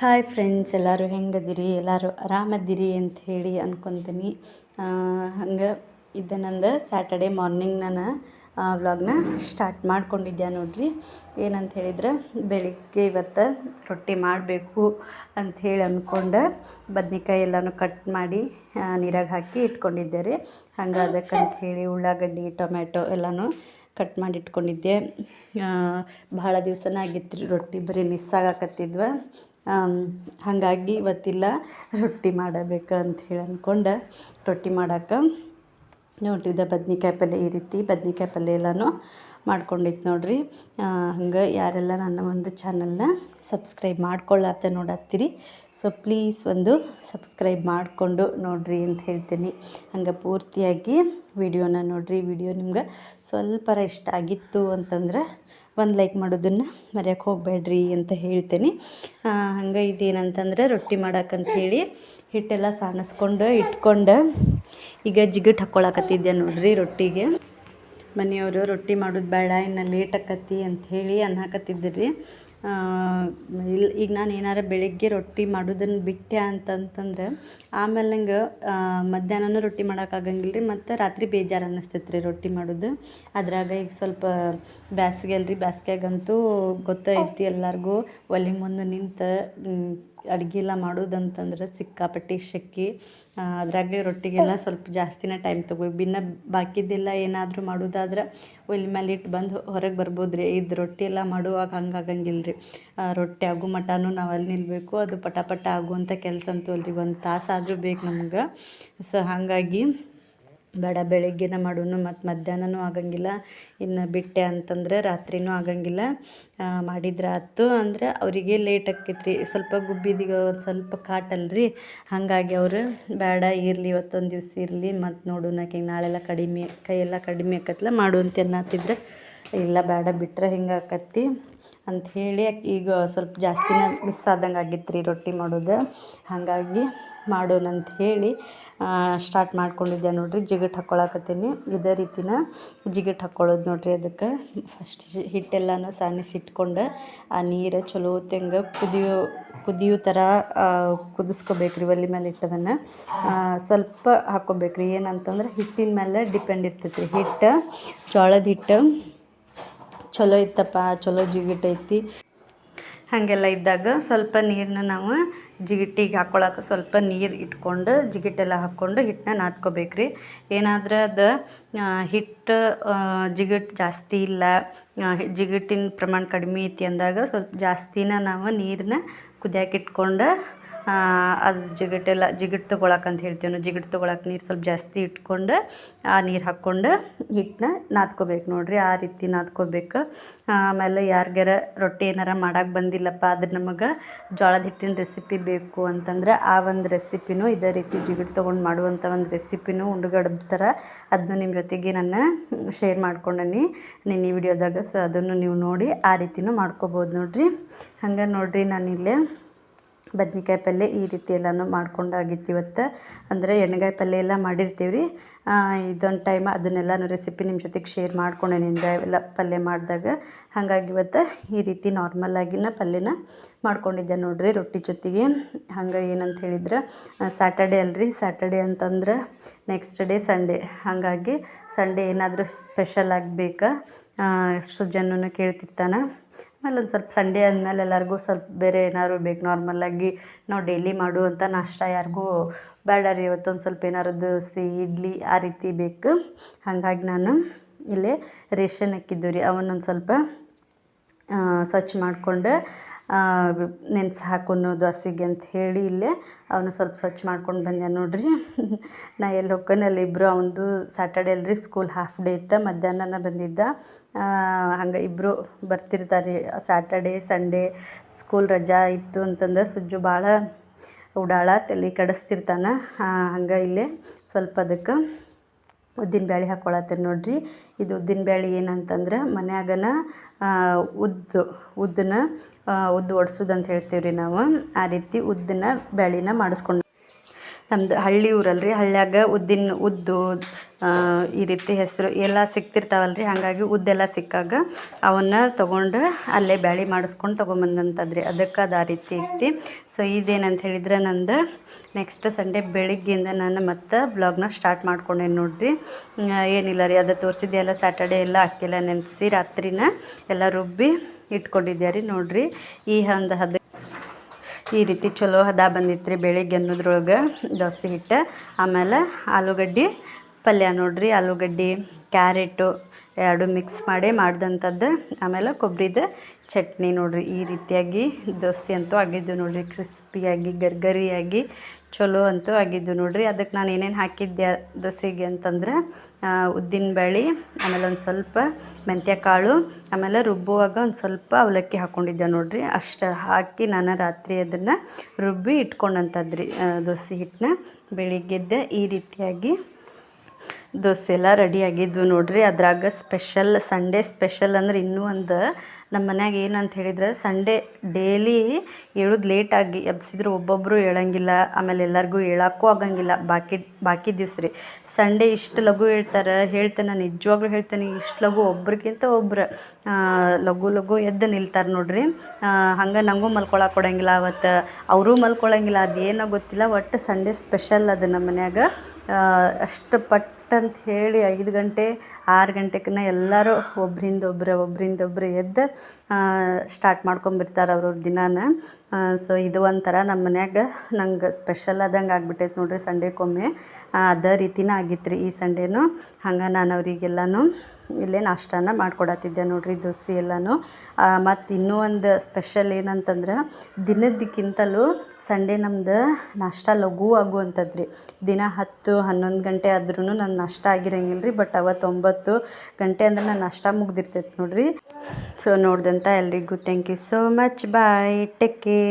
Hi friends, ಎಲ್ಲರೂ ಹೆಂಗದಿರಿ? ಎಲ್ಲರೂ ಆರಾಮದಿರಿ ಅಂತ ಹೇಳಿ ಅನ್ಕೊತೀನಿ. ಹಂಗೆ ಇದು ನಂದು ಸ್ಯಾಟರ್ಡೇ ಮಾರ್ನಿಂಗ್ ನಾನು ವ್ಲಾಗ್ನ ಸ್ಟಾರ್ಟ್ ಮಾಡ್ಕೊಂಡಿದ್ದೆ ನೋಡ್ರಿ. ಏನಂತ ಹೇಳಿದ್ರೆ, ಬೆಳಿಗ್ಗೆ ಇವತ್ತು ರೊಟ್ಟಿ ಮಾಡಬೇಕು ಅಂಥೇಳಿ ಅಂದ್ಕೊಂಡು ಬದ್ನೆಕಾಯಿ ಎಲ್ಲನೂ ಕಟ್ ಮಾಡಿ ನೀರಾಗ ಹಾಕಿ ಇಟ್ಕೊಂಡಿದ್ದೆ ರೀ. ಹಂಗೆ ಅದಕ್ಕಂತ ಹೇಳಿ ಉಳ್ಳಾಗಡ್ಡಿ, ಟೊಮೆಟೊ ಎಲ್ಲನೂ ಕಟ್ ಮಾಡಿ ಇಟ್ಕೊಂಡಿದ್ದೆ. ಭಾಳ ದಿವಸನೇ ಆಗಿತ್ತು ರೀ ರೊಟ್ಟಿ ಬರೀ ಮಿಸ್ ಆಗಕತ್ತಿದ್ವ. ಹಾಗಾಗಿ ಇವತ್ತಿಲ್ಲ ರೊಟ್ಟಿ ಮಾಡಬೇಕು ಅಂಥೇಳಿ ಅಂದ್ಕೊಂಡು ರೊಟ್ಟಿ ಮಾಡೋಕೆ ನೋಡ್ರಿ, ಬದ್ನಿಕಾಯಿ ಪಲ್ಯ ಈ ರೀತಿ ಬದ್ನಿಕಾಯಿ ಪಲ್ಯ ಎಲ್ಲನೂ ಮಾಡ್ಕೊಂಡಿತ್ತು ನೋಡ್ರಿ. ಹಂಗೆ ಯಾರೆಲ್ಲ ನನ್ನ ಒಂದು ಚಾನಲ್ನ ಸಬ್ಸ್ಕ್ರೈಬ್ ಮಾಡ್ಕೊಳ್ಳಾರ್ದ ನೋಡತ್ತೀರಿ, ಸೊ ಪ್ಲೀಸ್ ಒಂದು ಸಬ್ಸ್ಕ್ರೈಬ್ ಮಾಡಿಕೊಂಡು ನೋಡಿರಿ ಅಂತ ಹೇಳ್ತೀನಿ. ಹಂಗೆ ಪೂರ್ತಿಯಾಗಿ ವಿಡಿಯೋನ ನೋಡಿರಿ. ವಿಡಿಯೋ ನಿಮ್ಗೆ ಸ್ವಲ್ಪರ ಇಷ್ಟ ಆಗಿತ್ತು ಅಂತಂದ್ರೆ ಒಂದು ಲೈಕ್ ಮಾಡೋದನ್ನು ಮರೆಯೋಕ್ಕೆ ಹೋಗಬೇಡ್ರಿ ಅಂತ ಹೇಳ್ತೀನಿ. ಹಂಗೆ ಇದೇನಂತಂದ್ರೆ ರೊಟ್ಟಿ ಮಾಡೋಕ್ಕಂತ ಹೇಳಿ ಹಿಟ್ಟೆಲ್ಲ ಸಾಣಿಸ್ಕೊಂಡು ಇಟ್ಕೊಂಡು ಈಗ ಜಿಗಟ್ ಹಾಕ್ಕೊಳಕತ್ತಿದ್ದೆ ನೋಡ್ರಿ. ರೊಟ್ಟಿಗೆ ಮನೆಯವರು ರೊಟ್ಟಿ ಮಾಡೋದು ಬೇಡ, ಇನ್ನು ಲೇಟ್ ಆಕತಿ ಅಂಥೇಳಿ ಅನ್ನಕತ್ತಿದ್ರಿ. ಈಗ ನಾನು ಏನಾರು ಬೆಳಗ್ಗೆ ರೊಟ್ಟಿ ಮಾಡೋದನ್ನು ಬಿಟ್ಟೆ ಅಂತಂತಂದ್ರೆ ಆಮೇಲೆ ನಂಗೆ ಮಧ್ಯಾಹ್ನನೂ ರೊಟ್ಟಿ ಮಾಡೋಕ್ಕಾಗಂಗಿಲ್ಲ ರೀ, ಮತ್ತು ರಾತ್ರಿ ಬೇಜಾರು ಅನ್ನಿಸ್ತೈತೆ ರೀ ರೊಟ್ಟಿ ಮಾಡೋದು. ಅದ್ರಾಗ ಈಗ ಸ್ವಲ್ಪ ಬ್ಯಾಸಿಗೆ ಅಲ್ರಿ, ಬ್ಯಾಸ್ಗ್ಯಾಗಂತೂ ಗೊತ್ತೈತಿ ಎಲ್ಲರಿಗೂ ಒಲೆ ಮುಂದೆ ನಿಂತು ಅಡುಗೆ ಎಲ್ಲ ಮಾಡೋದಂತಂದ್ರೆ ಸಿಕ್ಕಾಪಟ್ಟಿ ಶೆಕೆ. ಅದ್ರಾಗಲೇ ರೊಟ್ಟಿಗೆಲ್ಲ ಸ್ವಲ್ಪ ಜಾಸ್ತಿನೇ ಟೈಮ್ ಇನ್ನು ಬಾಕಿದ್ದೆಲ್ಲ ಏನಾದರೂ ಮಾಡೋದಾದ್ರೆ ಒಲೆ ಮೇಲೆ ಇಟ್ಟು ಬಂದು ಹೊರಗೆ ಬರ್ಬೋದು ರೀ. ಇದು ರೊಟ್ಟಿ ಎಲ್ಲ ಮಾಡುವಾಗ ಹಂಗೆ ಆಗಂಗಿಲ್ಲ ರೀ. ರೊಟ್ಟಿ ಆಗೋ ಮಟನೂ ನಾವು ಅಲ್ಲಿ ನಿಲ್ಲಬೇಕು, ಅದು ಪಟ ಆಗುವಂಥ ಕೆಲಸ ಅಂತೂ ಅಲ್ರಿ, ಒಂದು ತಾಸಾದರೂ ಬೇಕು ನಮ್ಗೆ. ಸೊ ಹಾಗಾಗಿ ಬೇಡ, ಬೆಳಗ್ಗೆನ ಮಾಡೋನು, ಮತ್ತು ಮಧ್ಯಾಹ್ನನೂ ಆಗಂಗಿಲ್ಲ, ಇನ್ನು ಬಿಟ್ಟೆ ಅಂತಂದ್ರೆ ರಾತ್ರಿನೂ ಆಗಂಗಿಲ್ಲ. ಮಾಡಿದ್ರೆ ಆಯ್ತು ಅಂದ್ರೆ ಅವರಿಗೆ ಲೇಟ್ ಆಕೈತ್ರಿ. ಸ್ವಲ್ಪ ಗುಬ್ಬಿದಿಗೆ ಒಂದು ಸ್ವಲ್ಪ ಕಾಟಲ್ರಿ, ಹಾಗಾಗಿ ಅವರು ಬೇಡ ಇರಲಿ, ಇವತ್ತೊಂದು ದಿವ್ಸ ಇರಲಿ, ಮತ್ತು ನೋಡೋಣ ನಾಳೆಲ್ಲ ಕಡಿಮೆ ಕೈಯೆಲ್ಲ ಕಡಿಮೆ ಆಕತ್ಲ ಮಾಡು ಅಂತ ಅನ್ನತ್ತಿದ್ರೆ, ಇಲ್ಲ ಬೇಡ ಬಿಟ್ಟರೆ ಹಿಂಗೆ ಆಕತ್ತಿ ಅಂಥೇಳಿ ಈಗ ಸ್ವಲ್ಪ ಜಾಸ್ತಿನೇ ಮಿಸ್ ಆದಂಗೆ ಆಗಿತ್ತು ರೀ ರೊಟ್ಟಿ ಮಾಡೋದು. ಹಾಗಾಗಿ ಮಾಡೋಣ ಅಂತ ಹೇಳಿ ಸ್ಟಾರ್ಟ್ ಮಾಡ್ಕೊಂಡಿದ್ದೆ ನೋಡಿರಿ. ಜಿಗಟ್ ಹಾಕ್ಕೊಳಕತ್ತೀನಿ. ಇದೇ ರೀತಿನ ಜಿಗಟ್ ಹಾಕ್ಕೊಳ್ಳೋದು ನೋಡಿರಿ. ಅದಕ್ಕೆ ಫಸ್ಟ್ ಹಿಟ್ಟೆಲ್ಲನೂ ಸಾನಿಸಿಟ್ಕೊಂಡು ಆ ನೀರು ಚಲೋ ತೆಂಗೆ ಕುದಿಯೋ ಥರ ಕುದಿಸ್ಕೋಬೇಕ್ರಿ. ಒಲೆ ಮೇಲೆ ಇಟ್ಟದನ್ನು ಸ್ವಲ್ಪ ಹಾಕ್ಕೋಬೇಕ್ರಿ. ಏನಂತಂದ್ರೆ ಹಿಟ್ಟಿನ ಮೇಲೆ ಡಿಪೆಂಡ್ ಇರ್ತೈತೆ ರೀ. ಹಿಟ್ಟು ಜೋಳದ ಹಿಟ್ಟು ಚಲೋ ಇತ್ತಪ್ಪ, ಚಲೋ ಜಿಗಿಟೈತಿ, ಹಾಗೆಲ್ಲ ಇದ್ದಾಗ ಸ್ವಲ್ಪ ನೀರನ್ನ ನಾವು ಜಿಗಿಟ್ಟಿಗೆ ಹಾಕ್ಕೊಳಕ್ಕೆ ಸ್ವಲ್ಪ ನೀರು ಇಟ್ಕೊಂಡು ಜಿಗಿಟೆಲ್ಲ ಹಾಕ್ಕೊಂಡು ಹಿಟ್ಟನ್ನ ನಾದ್ಕೋಬೇಕ್ರಿ. ಏನಾದ್ರೆ ಅದು ಹಿಟ್ಟು ಜಿಗಿಟ್ಟು ಜಾಸ್ತಿ ಇಲ್ಲ, ಜಿಗಿಟ್ಟಿನ ಪ್ರಮಾಣ ಕಡಿಮೆ ಐತಿ ಅಂದಾಗ ಸ್ವಲ್ಪ ಜಾಸ್ತಿನ ನಾವು ನೀರನ್ನ ಕುದಿಯಾಕೆ ಇಟ್ಕೊಂಡು ಅದು ಜಿಗಿಟ್ಟು ತೊಗೊಳಕ್ಕಂತ ಹೇಳ್ತೀವಿ ನಾವು. ಜಿಗಿಟ್ಟು ತೊಗೊಳಕ್ಕೆ ನೀರು ಸ್ವಲ್ಪ ಜಾಸ್ತಿ ಇಟ್ಕೊಂಡು ಆ ನೀರು ಹಾಕ್ಕೊಂಡು ಹಿಟ್ಟನ್ನ ನಾದ್ಕೋಬೇಕು ನೋಡಿರಿ. ಆ ರೀತಿ ನಾದ್ಕೋಬೇಕು. ಆಮೇಲೆ ಯಾರಿಗಾರ ರೊಟ್ಟಿ ಏನಾರ ಮಾಡೋಕೆ ಬಂದಿಲ್ಲಪ್ಪ, ಅದು ನಮಗೆ ಜೋಳದ ಹಿಟ್ಟಿನ ರೆಸಿಪಿ ಬೇಕು ಅಂತಂದ್ರೆ ಆ ಒಂದು ರೆಸಿಪಿನೂ ಇದೇ ರೀತಿ ಜಿಗಿಟ್ಟು ತೊಗೊಂಡು ಮಾಡುವಂಥ ಒಂದು ರೆಸಿಪಿನೂ ಉಂಡುಗಡ್ಬು ಥರ ಅದನ್ನು ನಿಮ್ಮ ಜೊತೆಗೆ ನಾನು ಶೇರ್ ಮಾಡ್ಕೊಂಡೀನಿ ಈ ವಿಡಿಯೋದಾಗ. ಸೊ ಅದನ್ನು ನೀವು ನೋಡಿ ಆ ರೀತಿನೂ ಮಾಡ್ಕೋಬೋದು ನೋಡಿರಿ. ಹಂಗೆ ನೋಡಿರಿ, ನಾನಿಲ್ಲೇ ಬದ್ನಿಕಾಯಿ ಪಲ್ಯ ಈ ರೀತಿ ಎಲ್ಲನೂ ಮಾಡ್ಕೊಂಡಾಗಿತ್ತು ಇವತ್ತು. ಅಂದರೆ ಎಣ್ಗಾಯಿ ಪಲ್ಯ ಎಲ್ಲ ಮಾಡಿರ್ತೀವಿ ರೀ. ಇದೊಂದು ಟೈಮ್ ಅದನ್ನೆಲ್ಲನೂ ರೆಸಿಪಿ ನಿಮ್ಮ ಜೊತೆಗೆ ಶೇರ್ ಮಾಡ್ಕೊಂಡೆ ಎಣ್ಗಾಯಿ ಎಲ್ಲ ಪಲ್ಯ ಮಾಡಿದಾಗ. ಹಾಗಾಗಿ ಇವತ್ತು ಈ ರೀತಿ ನಾರ್ಮಲಾಗಿನ ಪಲ್ಯನ ಮಾಡ್ಕೊಂಡಿದ್ದೆ ನೋಡಿರಿ ರೊಟ್ಟಿ ಜೊತೆಗೆ. ಹಂಗೆ ಏನಂತ ಹೇಳಿದ್ರೆ ಸ್ಯಾಟರ್ಡೇ ಅಲ್ರಿ, ಸ್ಯಾಟರ್ಡೇ ಅಂತಂದ್ರೆ ನೆಕ್ಸ್ಟ್ ಡೇ ಸಂಡೇ. ಹಾಗಾಗಿ ಸಂಡೇ ಏನಾದರೂ ಸ್ಪೆಷಲ್ ಆಗಬೇಕಾ, ಸುಜನೂ ಕೇಳ್ತಿರ್ತಾನೆ. ಆಮೇಲೆ ಒಂದು ಸ್ವಲ್ಪ ಸಂಡೇ ಅಂದಮೇಲೆ ಎಲ್ಲರಿಗೂ ಸ್ವಲ್ಪ ಬೇರೆ ಏನಾದ್ರು ಬೇಕು. ನಾರ್ಮಲಾಗಿ ನಾವು ಡೈಲಿ ಮಾಡುವಂಥ ನಾಷ್ಟ ಯಾರಿಗೂ ಬೇಡ ರೀ, ಇವತ್ತೊಂದು ಸ್ವಲ್ಪ ಏನಾದ್ರು ದೋಸೆ, ಇಡ್ಲಿ ಆ ರೀತಿ ಬೇಕು. ಹಾಗಾಗಿ ನಾನು ಇಲ್ಲೇ ರೇಷನ್ ಹಾಕಿದ್ದು ರೀ, ಅವನ್ನೊಂದು ಸ್ವಲ್ಪ ಸ್ವಚ್ಛ ಮಾಡಿಕೊಂಡು ನೆನೆಸಿ ಹಾಕೊಂಡು ದೋಸೆಗೆ ಅಂತ ಹೇಳಿ ಇಲ್ಲೇ ಅವನು ಸ್ವಲ್ಪ ಸ್ವಚ್ಛ ಮಾಡ್ಕೊಂಡು ಬಂದೆ ನೋಡಿರಿ. ನಾ ಎಲ್ಲಿ ಹೋಗ್ಕೊಂಡು ಇಬ್ಬರು, ಅವನದು ಸ್ಯಾಟರ್ಡೇ ಅಲ್ರಿ, ಸ್ಕೂಲ್ ಹಾಫ್ ಡೇ ಇತ್ತು, ಮಧ್ಯಾಹ್ನ ಬಂದಿದ್ದ. ಹಂಗೆ ಇಬ್ಬರು ಬರ್ತಿರ್ತಾರೆ ಸ್ಯಾಟರ್ಡೇ ಸಂಡೇ. ಸ್ಕೂಲ್ ರಜಾ ಇತ್ತು ಅಂತಂದ್ರೆ ಸುಜ್ಜು ಭಾಳ ಉಡಾಳ ತಲೆ ಕೆಡಿಸ್ತಿರ್ತಾನೆ. ಹಂಗೆ ಇಲ್ಲೇ ಸ್ವಲ್ಪ ಅದಕ್ಕೆ ಉದ್ದಿನಬೇಳೆ ಹಾಕ್ಕೊಳತ್ತೀನಿ ನೋಡಿರಿ. ಇದು ಉದ್ದಿನಬೇಳೆ ಏನಂತಂದ್ರೆ ಮನ್ಯಾಗನ ಉದ್ದು ಒಡ್ಸೋದು ಅಂತ ಹೇಳ್ತೀವಿ ರೀ ನಾವು. ಆ ರೀತಿ ಬೇಳೆನ ಮಾಡಿಸ್ಕೊಂಡು, ನಮ್ಮದು ಹಳ್ಳಿ ಊರಲ್ರಿ, ಹಳ್ಳಿಯಾಗ ಉದ್ದು ಈ ರೀತಿ ಹೆಸರು ಎಲ್ಲ ಸಿಕ್ತಿರ್ತಾವಲ್ಲ ರೀ, ಹಾಗಾಗಿ ಉದ್ದೆಲ್ಲ ಸಿಕ್ಕಾಗ ಅವನ್ನ ತೊಗೊಂಡು ಅಲ್ಲೇ ಬ್ಯಾಳೆ ಮಾಡಿಸ್ಕೊಂಡು ತೊಗೊಂಬಂದಂಥದ್ರಿ. ಅದಕ್ಕೆ ಅದು ಆ ರೀತಿ ಐತಿ. ಸೊ ಇದೇನಂತ ಹೇಳಿದ್ರೆ ನಂದು ನೆಕ್ಸ್ಟ್ ಸಂಡೇ ಬೆಳಿಗ್ಗೆಯಿಂದ ನಾನು ಮತ್ತೆ ಬ್ಲಾಗ್ನ ಸ್ಟಾರ್ಟ್ ಮಾಡ್ಕೊಂಡೇನು ನೋಡಿರಿ. ಏನಿಲ್ಲ ರೀ, ಅದು ತೋರಿಸಿದ್ದೆ ಎಲ್ಲ ಸ್ಯಾಟರ್ಡೇ ಎಲ್ಲ ಅಕ್ಕಿಲ್ಲ ನೆನೆಸಿ ರಾತ್ರಿನ ಎಲ್ಲ ರುಬ್ಬಿ ಇಟ್ಕೊಂಡಿದ್ದೆ ರೀ. ನೋಡಿರಿ ಈ ಒಂದು ಈ ರೀತಿ ಚಲೋ ಹದ ಬಂದಿತ್ತು ರೀ ಬೆಳಿಗ್ಗೆ ಅನ್ನೋದ್ರೊಳಗೆ ದೋಸೆ ಹಿಟ್ಟು. ಆಮೇಲೆ ಆಲೂಗಡ್ಡೆ ಪಲ್ಯ ನೋಡಿರಿ, ಆಲೂಗಡ್ಡೆ ಕ್ಯಾರೆಟು ಎರಡು ಮಿಕ್ಸ್ ಮಾಡಿ ಮಾಡಿದಂಥದ್ದು. ಆಮೇಲೆ ಕೊಬ್ಬರಿದು ಚಟ್ನಿ ನೋಡಿರಿ. ಈ ರೀತಿಯಾಗಿ ದೋಸೆ ಅಂತೂ ಆಗಿದ್ದು ನೋಡಿರಿ, ಕ್ರಿಸ್ಪಿಯಾಗಿ ಗರ್ಗರಿಯಾಗಿ ಚಲೋ ಅಂತೂ ಆಗಿದ್ದು ನೋಡಿರಿ. ಅದಕ್ಕೆ ನಾನು ಏನೇನು ಹಾಕಿದ್ದೆ ದೋಸೆಗೆ ಅಂತಂದ್ರೆ ಉದ್ದಿನಬೇಳೆ, ಆಮೇಲೆ ಒಂದು ಸ್ವಲ್ಪ ಮೆಂತ್ಯ ಕಾಳು, ಆಮೇಲೆ ರುಬ್ಬುವಾಗ ಒಂದು ಸ್ವಲ್ಪ ಅವಲಕ್ಕಿ ಹಾಕ್ಕೊಂಡಿದ್ದೆ ನೋಡಿರಿ. ಅಷ್ಟು ಹಾಕಿ ನಾನು ರಾತ್ರಿ ಅದನ್ನು ರುಬ್ಬಿ ಇಟ್ಕೊಂಡಂಥದ್ರಿ ದೋಸೆ ಹಿಟ್ಟನ್ನ. ಬೆಳಿಗ್ಗೆದ್ದೆ ಈ ರೀತಿಯಾಗಿ ದೋಸೆ ಎಲ್ಲ ರೆಡಿಯಾಗಿದ್ವು ನೋಡಿರಿ. ಅದ್ರಾಗ ಸ್ಪೆಷಲ್ ಸಂಡೇ ಸ್ಪೆಷಲ್ ಅಂದ್ರೆ ಇನ್ನೂ ಒಂದು ನಮ್ಮ ಮನ್ಯಾಗ ಏನಂತ ಹೇಳಿದ್ರೆ, ಸಂಡೇ ಡೈಲಿ ಏಳೋದು ಲೇಟಾಗಿ ಎಬ್ಸಿದ್ರು ಒಬ್ಬೊಬ್ಬರು ಹೇಳಂಗಿಲ್ಲ, ಆಮೇಲೆ ಎಲ್ಲರಿಗೂ ಹೇಳೋಕ್ಕೂ ಆಗಂಗಿಲ್ಲ. ಬಾಕಿ ದಿವ್ಸ ರೀ ಸಂಡೇ ಇಷ್ಟು ಲಘು ಹೇಳ್ತೇನೆ, ನಿಜವಾಗ್ಲೂ ಹೇಳ್ತೇನೆ, ಇಷ್ಟು ಲಘು ಒಬ್ರಿಗಿಂತ ಒಬ್ರು ಲಘು ಎದ್ದು ನಿಲ್ತಾರೆ ನೋಡಿರಿ. ಹಂಗೆ ನನಗೂ ಮಲ್ಕೊಳಕ್ಕೆ ಕೊಡೋಂಗಿಲ್ಲ, ಅವತ್ತು ಅವರೂ ಮಲ್ಕೊಳಂಗಿಲ್ಲ, ಅದೇನೋ ಗೊತ್ತಿಲ್ಲ. ಒಟ್ಟು ಸಂಡೇ ಸ್ಪೆಷಲ್ ಅದು ನಮ್ಮ ಮನ್ಯಾಗ. ಅಷ್ಟು ಅಂತ ಹೇಳಿ 5 ಗಂಟೆ 6 ಗಂಟೆಗೆ ಎಲ್ಲರೂ ಒಬ್ರಿಂದೊಬ್ರು ಎದ್ದು ಸ್ಟಾರ್ಟ್ ಮಾಡ್ಕೊಂಬಿಡ್ತಾರೆ ಅವ್ರವ್ರ ದಿನಾನ. ಸೊ ಇದು ಒಂಥರ ನಮ್ಮ ಮನ್ಯಾಗ ನಂಗೆ ಸ್ಪೆಷಲ್ ಆದಂಗೆ ಆಗ್ಬಿಟ್ಟೈತೆ ನೋಡಿರಿ ಸಂಡೇಕೊಮ್ಮೆ. ಅದೇ ರೀತಿನೇ ಆಗಿತ್ತು ರೀ ಈ ಸಂಡೇನು. ಹಂಗೆ ನಾನು ಅವರಿಗೆಲ್ಲನೂ ಇಲ್ಲೇ ನಾಷ್ಟಾನ ಮಾಡ್ಕೊಡತ್ತಿದ್ದೆ ನೋಡಿರಿ, ದೋಸೆ ಎಲ್ಲನೂ. ಮತ್ತು ಇನ್ನೂ ಒಂದು ಸ್ಪೆಷಲ್ ಏನಂತಂದ್ರೆ, ದಿನದಕ್ಕಿಂತಲೂ ಸಂಡೇ ನಮ್ದು ನಾಷ್ಟ ಲಘು ಆಗುವಂಥದ್ದು ರೀ. ದಿನ 10-11 ಗಂಟೆ ಆದ್ರೂ ನನ್ನ ನಾಷ್ಟ ಆಗಿರಂಗಿಲ್ಲ ರೀ. ಬಟ್ ಅವತ್ತು 9 ಗಂಟೆ ಅಂದ್ರೆ ನನ್ನ ನಾಷ್ಟ ಮುಗ್ದಿರ್ತೈತೆ ನೋಡಿರಿ. ಸೊ ನೋಡಿದಂಥ ಎಲ್ರಿಗೂ thank you so much. Bye, take care.